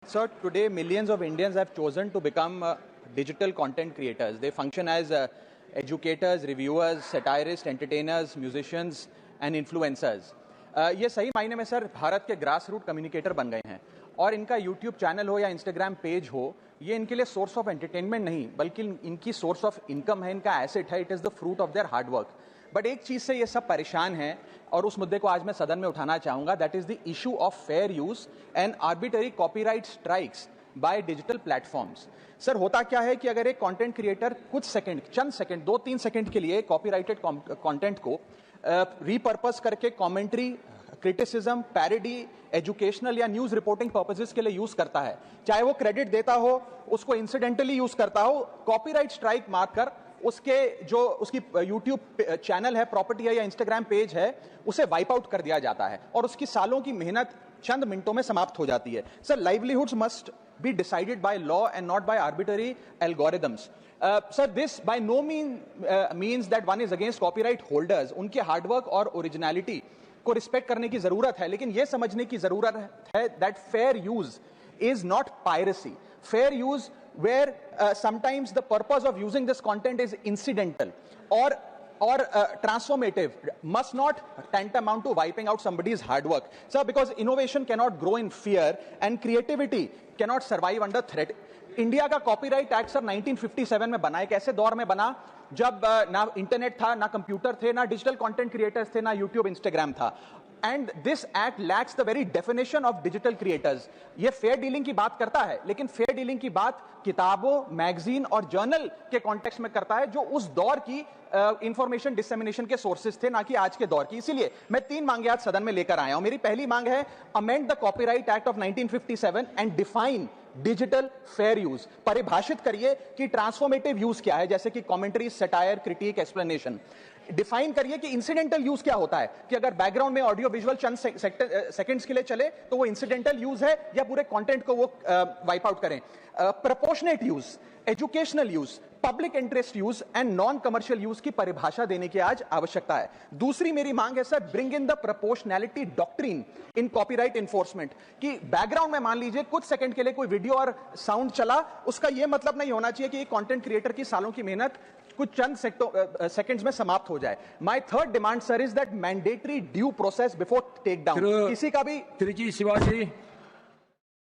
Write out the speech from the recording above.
So today millions of Indians have chosen to become digital content creators. They function as educators, reviewers, satirists, entertainers, musicians and influencers. ये सही मायने में sir Bharat के grass root communicator बन गए हैं और इनका यूट्यूब चैनल हो या इंस्टाग्राम पेज हो, ये इनके लिए सोर्स ऑफ एंटरटेनमेंट नहीं बल्कि इनकी सोर्स ऑफ इनकम है, इनका एसेट है. It is the fruit of their hard work. But एक चीज़ से ये सब परेशान हैं और उस मुद्दे को आज मैं सदन में उठाना चाहूँगा. That is the issue of fair use and arbitrary copyright strikes by digital platforms. Sir होता क्या है कि अगर एक कंटेंट क्रिएटर कुछ सेकंड, चंद सेकंड, 2-3 सेकंड के लिए कॉपीराइटेड कंटेंट को रीपर्पस करके कमेंट्री, क्रिटिसिज्म, पैरोडी, एजुकेशनल या न्यूज रिपोर्टिंग पर्पसेस के लिए यूज करता है, चाहे वो क्रेडिट देता हो, उसको इंसिडेंटली यूज करता हो, कॉपीराइट स्ट्राइक मारकर उसके जो उसकी यूट्यूब चैनल है, प्रॉपर्टी है या इंस्टाग्राम पेज है, उसे वाइप आउट कर दिया जाता है और उसकी सालों की मेहनत चंद मिनटों में समाप्त हो जाती है. Sir, livelihoods must be decided by law and not by arbitrary algorithms. Sir, this by no means that one is against copyright holders. उनके हार्डवर्क और ओरिजिनलिटी को रिस्पेक्ट करने की जरूरत है, लेकिन यह समझने की जरूरत है that fair use is not piracy. Fair use where sometimes the purpose of using this content is incidental or transformative must not tantamount to wiping out somebody's hard work. Sir, because innovation cannot grow in fear and creativity cannot survive under threat. India का copyright act sir 1957 में बना. एक ऐसे दौर में बना जब ना इंटरनेट था, ना कंप्यूटर थे, ना डिजिटल कंटेंट क्रिएटर्स थे, ना यूट्यूब, इंस्टाग्राम था. And this act lakhs the very definition of digital creators. ये फेयर डीलिंग की बात करता है, लेकिन फेयर डीलिंग की बात किताबों, मैगजीन और जर्नल के कॉन्टेक्स्ट में करता है, जो उस दौर की इंफॉर्मेशन डिसेमिनेशन के सोर्सेज थे, ना कि आज के दौर की. इसीलिए मैं 3 मांगे आज सदन में लेकर आया हूं. मेरी पहली मांग है, amend the copyright act of 1957 and define digital fair use. परिभाषित करिए कि ट्रांसफॉर्मेटिव यूज क्या है, जैसे कि commentary, satire, critic, explanation. Define करिए कि इंसिडेंटल यूज क्या होता है, कि अगर बैकग्राउंड में ऑडियो विजुअल चंद सेकंड्स के लिए चले तो वो इंसिडेंटल यूज है या पूरे कंटेंट को वो वाइप आउट करें. Proportionate use, educational use, public interest use and non commercial use की परिभाषा देने की आज आवश्यकता है. दूसरी मेरी मांग है sir, bring in the proportionality doctrine in copyright enforcement. कि बैकग्राउंड में मान लीजिए कुछ सेकंड के लिए कोई वीडियो और साउंड चला, उसका यह मतलब नहीं होना चाहिए कि कंटेंट क्रिएटर की सालों की मेहनत कुछ चंद सेकंड्स में समाप्त हो जाए. My third demand sir is that mandatory due process before take down. किसी का भी तिरुची शिवाजी